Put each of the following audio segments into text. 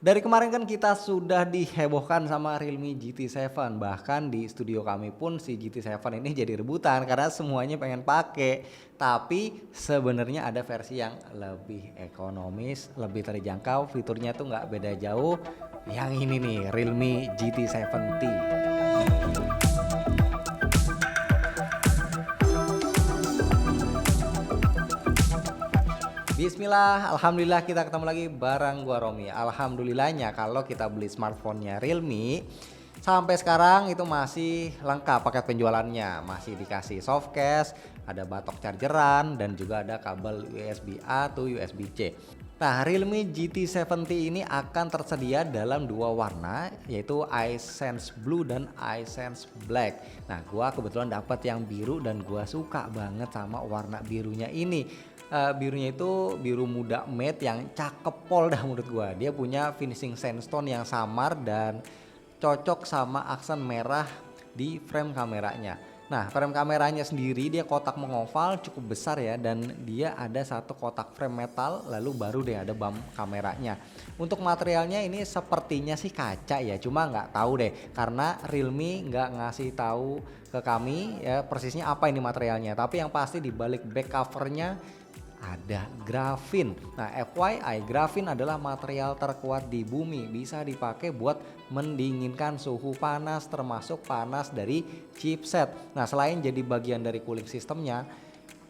Dari kemarin kan kita sudah dihebohkan sama Realme GT7, bahkan di studio kami pun si GT7 ini jadi rebutan karena semuanya pengen pakai. Tapi sebenarnya ada versi yang lebih ekonomis, lebih terjangkau, fiturnya tuh nggak beda jauh. Yang ini nih, Realme GT70. Bismillah, alhamdulillah kita ketemu lagi bareng gua Romi. Alhamdulillahnya kalau kita beli smartphone-nya Realme sampai sekarang itu masih lengkap paket penjualannya. Masih dikasih softcase, ada batok chargeran dan juga ada kabel USB A to USB C. Nah, Realme GT70 ini akan tersedia dalam dua warna, yaitu iSense Blue dan iSense Black. Nah, gua kebetulan dapat yang biru dan gua suka banget sama warna birunya ini. Birunya itu biru muda matte yang cakep pol dah menurut gua. Dia punya finishing sandstone yang samar dan cocok sama aksen merah di frame kameranya. Nah, frame kameranya sendiri dia kotak mengoval cukup besar ya, dan dia ada satu kotak frame metal lalu baru deh ada bump kameranya. Untuk materialnya ini sepertinya sih kaca ya, cuma nggak tahu deh karena Realme nggak ngasih tahu ke kami ya persisnya apa ini materialnya. Tapi yang pasti di balik back covernya ada grafin. Nah, FYI, grafin adalah material terkuat di bumi, bisa dipakai buat mendinginkan suhu panas termasuk panas dari chipset. Nah, selain jadi bagian dari cooling sistemnya,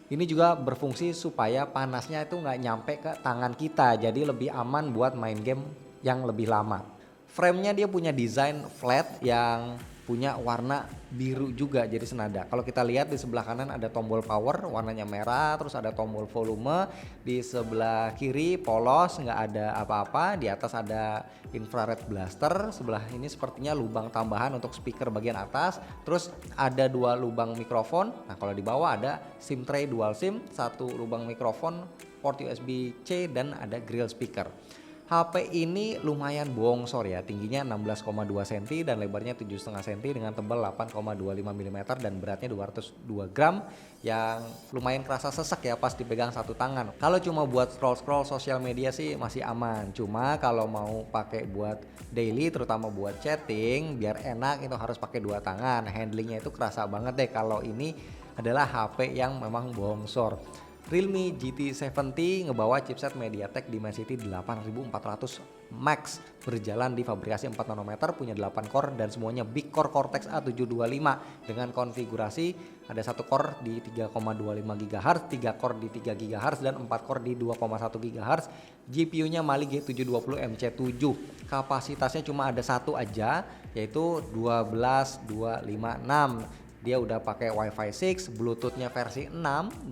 ini juga berfungsi supaya panasnya itu nggak nyampe ke tangan kita, jadi lebih aman buat main game yang lebih lama. Frame-nya dia punya desain flat yang punya warna biru juga jadi senada. Kalau kita lihat di sebelah kanan ada tombol power warnanya merah, terus ada tombol volume, di sebelah kiri polos nggak ada apa-apa, di atas ada infrared blaster, sebelah ini sepertinya lubang tambahan untuk speaker bagian atas, terus ada dua lubang mikrofon. Nah, kalau di bawah ada SIM tray dual SIM, satu lubang mikrofon, port USB C dan ada grill speaker. HP ini lumayan bongsor ya, tingginya 16,2 cm dan lebarnya 7,5 cm dengan tebal 8,25 mm dan beratnya 202 gram yang lumayan kerasa sesek ya pas dipegang satu tangan. Kalau cuma buat scroll-scroll sosial media sih masih aman, cuma kalau mau pakai buat daily terutama buat chatting biar enak itu harus pakai dua tangan. Handlingnya itu kerasa banget deh kalau ini adalah HP yang memang bongsor. Realme GT70 ngebawa chipset MediaTek Dimensity 8400 Max, berjalan di fabrikasi 4 nanometer, punya 8 core dan semuanya big core Cortex A725 dengan konfigurasi ada 1 core di 3,25 GHz, 3 core di 3 GHz dan 4 core di 2,1 GHz. GPU-nya Mali G720 MC7. Kapasitasnya cuma ada satu aja yaitu 12256. Dia udah pakai Wi-Fi 6, Bluetooth-nya versi 6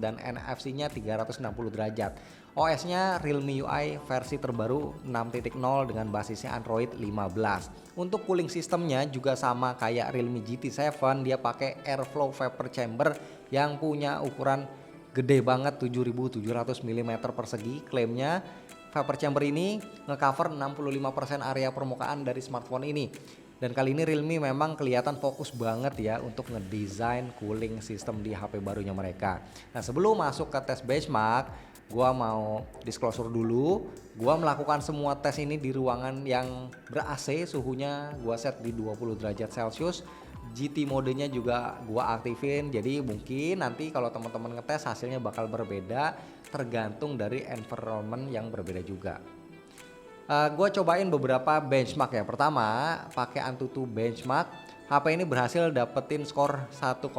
dan NFC-nya 360 derajat. OS-nya Realme UI versi terbaru 6.0 dengan basisnya Android 15. Untuk cooling sistemnya juga sama kayak Realme GT7, dia pakai Airflow Vapor Chamber yang punya ukuran gede banget 7700 mm persegi. Klaimnya vapor chamber ini ngecover 65% area permukaan dari smartphone ini. Dan kali ini Realme memang kelihatan fokus banget ya untuk ngedesain cooling system di HP barunya mereka. Nah, sebelum masuk ke tes benchmark, gua mau disclosure dulu. Gua melakukan semua tes ini di ruangan yang ber-AC, suhunya gua set di 20 derajat Celcius. GT modenya juga gua aktifin, jadi mungkin nanti kalau teman-teman ngetes hasilnya bakal berbeda tergantung dari environment yang berbeda juga. Gue cobain beberapa benchmark ya. Pertama pakai Antutu benchmark. HP ini berhasil dapetin skor 1,74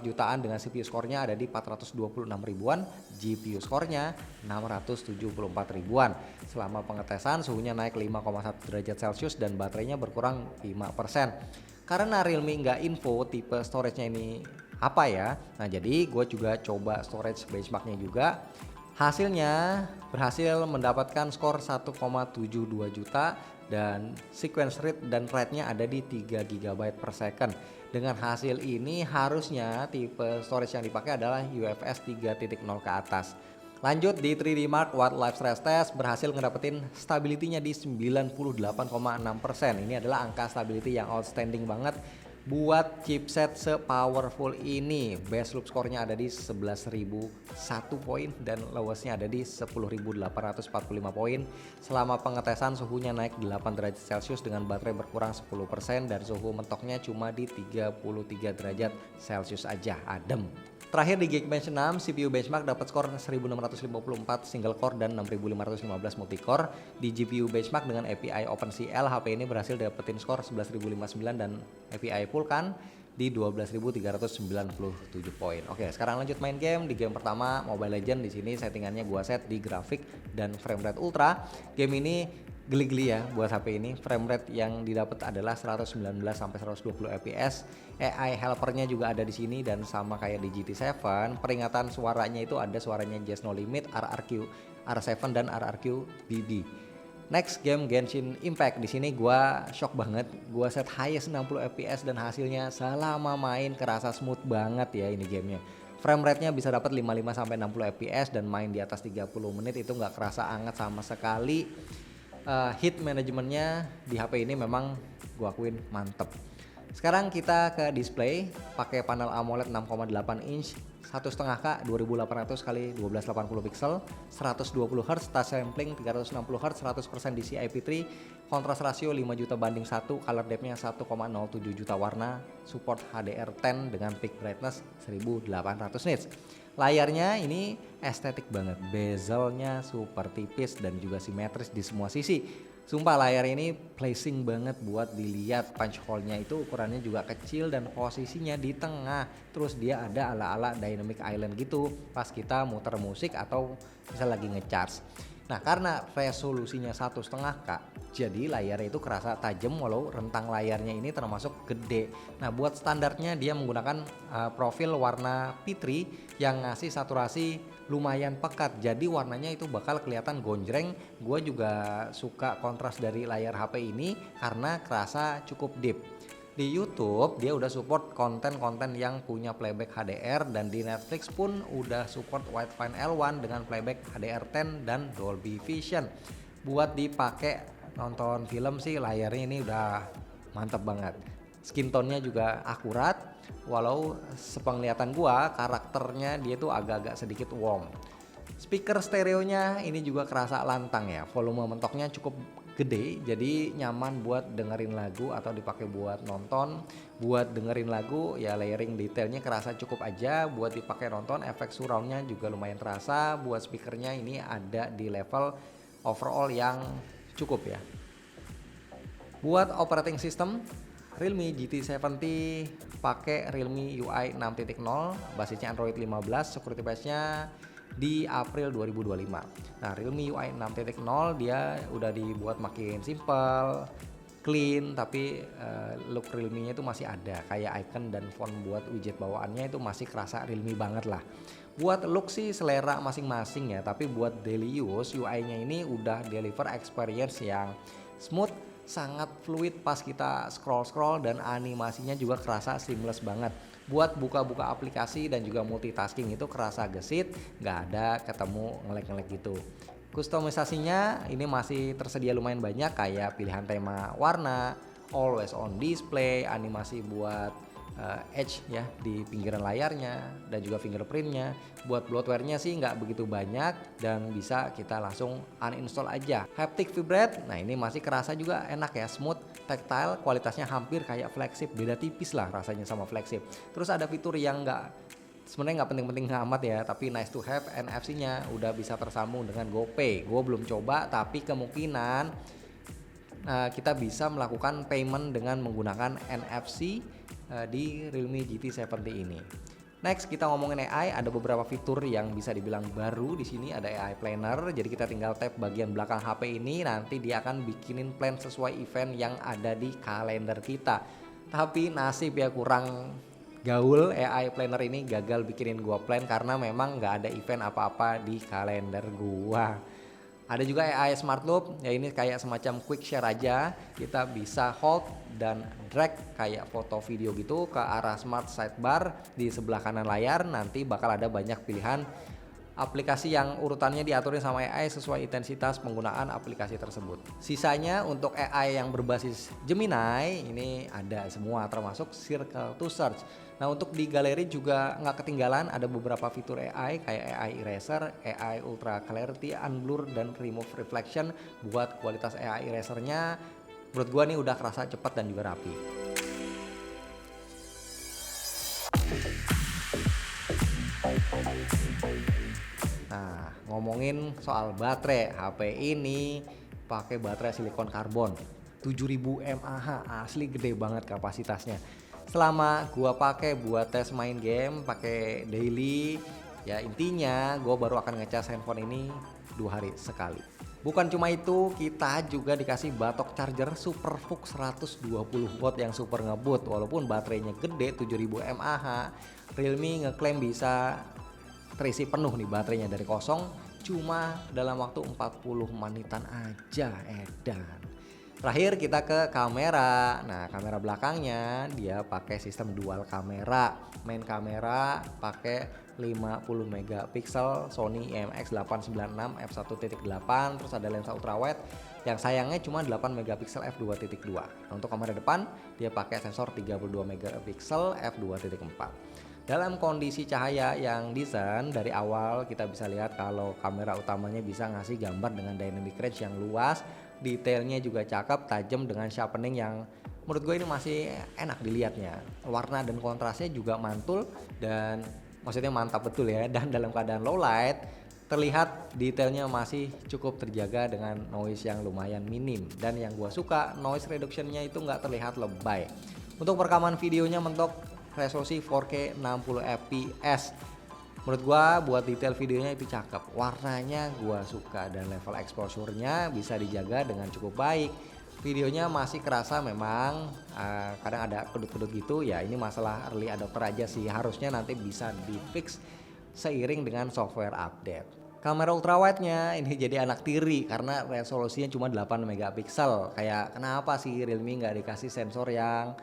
jutaan dengan CPU skornya ada di 426 ribuan, GPU skornya 674 ribuan. Selama pengetesan suhunya naik 5,1 derajat Celcius dan baterainya berkurang 5%. Karena Realme nggak info tipe storage-nya ini apa ya. Nah, jadi gue juga coba storage benchmarknya juga. Hasilnya berhasil mendapatkan skor 1,72 juta dan sequence rate dan rate-nya ada di 3 GB per second. Dengan hasil ini harusnya tipe storage yang dipakai adalah UFS 3.0 ke atas. Lanjut di 3D Mark Watt Live Stress Test berhasil ngedapetin stability-nya di 98,6%. Ini adalah angka stability yang outstanding banget Buat chipset se-powerful ini, best loop score-nya ada di 11.001 poin dan lowest-nya ada di 10.845 poin. Selama pengetesan suhunya naik 8 derajat Celcius dengan baterai berkurang 10% dan suhu mentoknya cuma di 33 derajat Celcius aja, adem. Terakhir di Geekbench 6, CPU benchmark dapat skor 1654 single core dan 6515 multicore. Di GPU benchmark dengan API OpenCL, HP ini berhasil dapetin skor 11.059 dan API Vulkan di 12.397 poin. Oke, sekarang lanjut main game. Di game pertama Mobile Legends, di sini settingannya gua set di grafik dan frame rate ultra. Game ini geli-geli ya buat HP ini. Frame rate yang didapat adalah 119 sampai 120 fps. AI helpernya juga ada di sini dan sama kayak di GT7. Peringatan suaranya itu ada suaranya Jazz No Limit, RRQ R7 dan RRQ BB. Next game Genshin Impact. Di sini gua shock banget. Gua set highest 60 fps dan hasilnya selama main kerasa smooth banget ya ini gamenya. Frame rate-nya bisa dapat 55 sampai 60 fps dan main di atas 30 menit itu nggak kerasa anget sama sekali. Hit manajemennya di HP ini memang gua akuin mantep. Sekarang kita ke display, pakai panel AMOLED 6,8 inch 1.5K 2800 x 1280 pixel, 120 Hz, touch sampling 360 Hz, 100% DCI-P3, kontras rasio 5 juta banding 1, color depth-nya 1,07 juta warna, support HDR10 dengan peak brightness 1800 nits. Layarnya ini estetik banget, bezelnya super tipis dan juga simetris di semua sisi. Sumpah layar ini pleasing banget buat dilihat, punch hole-nya itu ukurannya juga kecil dan posisinya di tengah. Terus dia ada ala-ala dynamic island gitu pas kita muter musik atau bisa lagi ngecharge. Nah karena resolusinya 1.5K, jadi layarnya itu kerasa tajam walau rentang layarnya ini termasuk gede. Nah buat standarnya dia menggunakan profil warna P3 yang ngasih saturasi lumayan pekat, jadi warnanya itu bakal kelihatan gonjreng. Gue juga suka kontras dari layar HP ini karena kerasa cukup deep. Di YouTube dia udah support konten-konten yang punya playback HDR dan di Netflix pun udah support Widevine L1 dengan playback HDR10 dan Dolby Vision. Buat dipakai nonton film sih layarnya ini udah mantep banget. Skin tone-nya juga akurat, walau sepenglihatan gua karakternya dia tuh agak-agak sedikit warm. Speaker stereonya ini juga kerasa lantang ya, volume mentoknya cukup gede jadi nyaman buat dengerin lagu atau dipakai buat nonton. Buat dengerin lagu ya layering detailnya kerasa cukup aja, buat dipakai nonton efek surroundnya juga lumayan terasa. Buat speakernya ini ada di level overall yang cukup ya. Buat operating system Realme GT70 pakai Realme UI 6.0, basisnya Android 15, security patch-nya di April 2025. Nah, Realme UI 6.0 dia udah dibuat makin simple, clean, tapi look Realme-nya itu masih ada, kayak icon dan font buat widget bawaannya itu masih kerasa Realme banget lah. Buat look sih selera masing-masing ya, tapi buat daily use UI-nya ini udah deliver experience yang smooth, sangat fluid pas kita scroll dan animasinya juga kerasa seamless banget. Buat buka-buka aplikasi dan juga multitasking itu kerasa gesit, nggak ada ketemu ngelek-ngelek gitu. Kustomisasinya ini masih tersedia lumayan banyak kayak pilihan tema warna, always on display, animasi buat edge ya di pinggiran layarnya dan juga fingerprintnya. Buat bloatware-nya sih nggak begitu banyak dan bisa kita langsung uninstall aja. Haptic vibrate, nah ini masih kerasa juga enak ya, smooth, tactile, kualitasnya hampir kayak flagship, beda tipis lah rasanya sama flagship. Terus ada fitur yang sebenarnya nggak penting-penting amat ya, tapi nice to have, NFC-nya udah bisa tersambung dengan GoPay. Gue belum coba tapi kemungkinan kita bisa melakukan payment dengan menggunakan NFC di Realme GT70 ini. Next kita ngomongin AI, ada beberapa fitur yang bisa dibilang baru di sini. Ada AI Planner, jadi kita tinggal tap bagian belakang HP ini, nanti dia akan bikinin plan sesuai event yang ada di kalender kita. Tapi nasib ya kurang gaul, AI Planner ini gagal bikinin gua plan karena memang nggak ada event apa-apa di kalender gua. Ada juga AI Smart Loop, ya ini kayak semacam quick share aja. Kita bisa hold dan drag kayak foto video gitu ke arah smart sidebar di sebelah kanan layar. Nanti bakal ada banyak pilihan aplikasi yang urutannya diaturin sama AI sesuai intensitas penggunaan aplikasi tersebut. Sisanya untuk AI yang berbasis Gemini ini ada semua termasuk Circle to Search. Nah untuk di galeri juga nggak ketinggalan ada beberapa fitur AI kayak AI Eraser, AI Ultra Clarity, Unblur, dan Remove Reflection. Buat kualitas AI Erasernya menurut gua nih udah kerasa cepat dan juga rapi. Nah, ngomongin soal baterai, HP ini pakai baterai silikon karbon 7000 mAh, asli gede banget kapasitasnya. Selama gua pakai buat tes main game, pakai daily, ya intinya gua baru akan ngecas handphone ini 2 hari sekali. Bukan cuma itu, kita juga dikasih batok charger Superfook 120 watt yang super ngebut. Walaupun baterainya gede 7000 mAh, Realme ngeklaim bisa terisi penuh nih baterainya dari kosong cuma dalam waktu 40 menitan aja edan. Terakhir kita ke kamera. Nah, kamera belakangnya dia pakai sistem dual kamera. Main kamera pakai 50 megapiksel Sony IMX896 f1.8, terus ada lensa ultrawide yang sayangnya cuma 8 megapiksel f2.2. Nah, untuk kamera depan dia pakai sensor 32 megapiksel f2.4. Dalam kondisi cahaya yang decent, dari awal kita bisa lihat kalau kamera utamanya bisa ngasih gambar dengan dynamic range yang luas, detailnya juga cakep, tajam dengan sharpening yang menurut gue ini masih enak dilihatnya. Warna dan kontrasnya juga mantul dan maksudnya mantap betul ya. Dan dalam keadaan low light terlihat detailnya masih cukup terjaga dengan noise yang lumayan minim. Dan yang gue suka noise reductionnya itu nggak terlihat lebay. Untuk perekaman videonya mentok resolusi 4K 60 fps. Menurut gua buat detail videonya itu cakep, warnanya gua suka dan level exposure-nya bisa dijaga dengan cukup baik. Videonya masih kerasa memang kadang ada kedut-kedut gitu ya, ini masalah early adopter aja sih, harusnya nanti bisa di fix seiring dengan software update. Kamera ultrawide-nya ini jadi anak tiri karena resolusinya cuma 8 megapiksel. Kayak kenapa sih Realme nggak dikasih sensor yang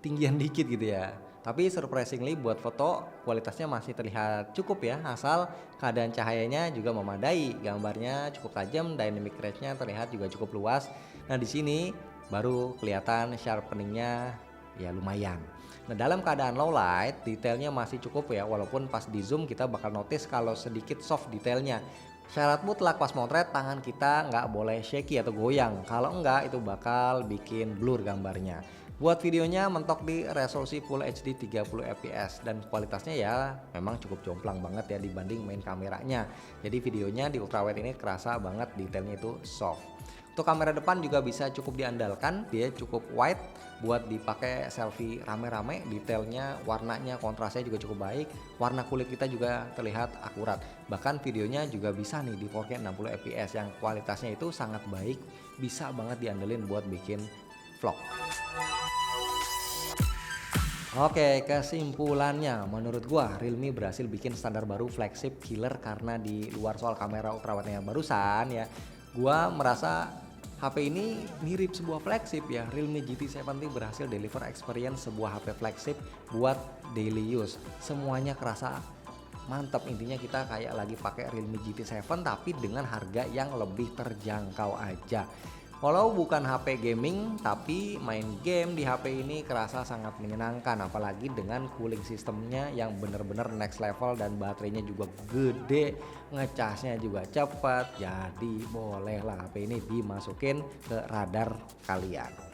tinggian dikit gitu ya. Tapi surprisingly buat foto kualitasnya masih terlihat cukup ya, asal keadaan cahayanya juga memadai, gambarnya cukup tajam, dynamic range-nya terlihat juga cukup luas. Nah di sini baru kelihatan sharpeningnya ya lumayan. Nah dalam keadaan low light detailnya masih cukup ya, walaupun pas di zoom kita bakal notice kalau sedikit soft detailnya. Syarat mutlak pas motret tangan kita nggak boleh shaky atau goyang, kalau enggak itu bakal bikin blur gambarnya. Buat videonya mentok di resolusi Full HD 30 fps dan kualitasnya ya memang cukup jomplang banget ya dibanding main kameranya. Jadi videonya di ultrawide ini kerasa banget detailnya itu soft. Untuk kamera depan juga bisa cukup diandalkan, dia cukup wide buat dipakai selfie rame-rame, detailnya, warnanya, kontrasnya juga cukup baik, warna kulit kita juga terlihat akurat. Bahkan videonya juga bisa nih di 4K 60 fps yang kualitasnya itu sangat baik, bisa banget diandelin buat bikin vlog. Oke, kesimpulannya menurut gua Realme berhasil bikin standar baru flagship killer karena di luar soal kamera ultrawide yang barusan ya, gua merasa HP ini mirip sebuah flagship ya. Realme GT 70 berhasil deliver experience sebuah HP flagship buat daily use. Semuanya kerasa mantap, intinya kita kayak lagi pakai Realme GT 7 tapi dengan harga yang lebih terjangkau aja. Walau bukan HP gaming, tapi main game di HP ini kerasa sangat menyenangkan, apalagi dengan cooling sistemnya yang bener-bener next level dan baterainya juga gede, ngecasnya juga cepat, jadi bolehlah HP ini dimasukin ke radar kalian.